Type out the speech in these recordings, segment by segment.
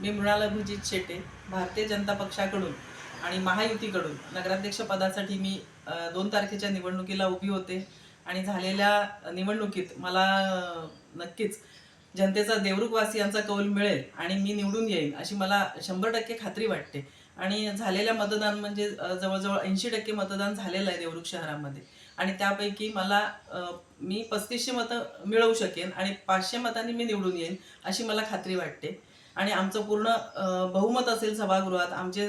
मी मृणाल अभिजित शेटे, भारतीय जनता पक्षाकडून आणि महायुतीकडून नगराध्यक्ष पदासाठी मी 2 तारखेच्या निवडणुकीला उभी होते आणि झालेल्या निवडणुकीत मला नक्कीच जनतेचा देवरुखवासियांचा कौल मिळेल आणि मी निवडून येईन अशी मला 100% खात्री वाटते. आणि झालेल्या मतदान म्हणजे जवळजवळ 80% मतदान झालेलं आहे देवरुख शहरामध्ये आणि त्यापैकी मला मी 3500 मतं मिळवू शकेन आणि 500 मतांनी मी निवडून येईन अशी मला खात्री वाटते. आणि आमचं पूर्ण बहुमत असेल सभागृहात. आमचे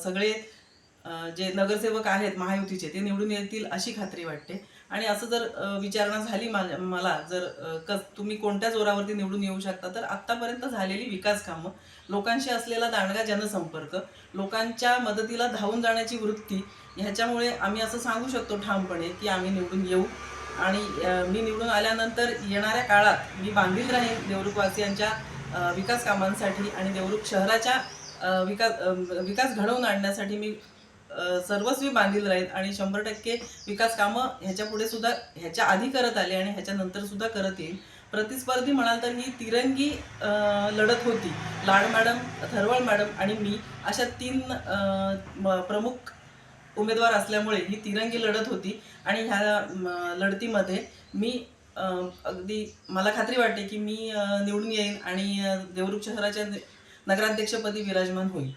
सगळे जे नगरसेवक आहेत महायुतीचे ते निवडून येतील अशी खात्री वाटते. आणि असं जर विचारणा झाली मला जर तुम्ही कोणत्या जोरावरती निवडून येऊ शकता, तर आत्तापर्यंत झालेली विकास कामं, लोकांशी असलेला दांडगा जनसंपर्क, लोकांच्या मदतीला धावून जाण्याची वृत्ती, ह्याच्यामुळे आम्ही असं सांगू शकतो ठामपणे की आम्ही निवडून येऊ. आणि मी निवडून आल्यानंतर येणाऱ्या काळात मी बांधील राहीन देवरुखवासियांच्या विकास कामांसाठी आणि देवरुख शहराच्या विकास घडवून आणण्यासाठी मी सर्वस्वी बांधील राहील आणि 100% विकास कामं ह्याच्या पुढे सुद्धा ह्याच्या आधी करत आले आणि ह्याच्यानंतर सुद्धा करत येईल. प्रतिस्पर्धी म्हणाल तर ही तिरंगी लढत होती. लाड मॅडम, थरवळ मॅडम आणि मी अशा 3 प्रमुख उमेदवार असल्यामुळे ही तिरंगी लढत होती. आणि ह्या लढतीमध्ये मी अगदी मला खात्री वाटते की मी निवडून येईन आणि देवरुख शहराच्या नगराध्यक्षपदी विराजमान होईल.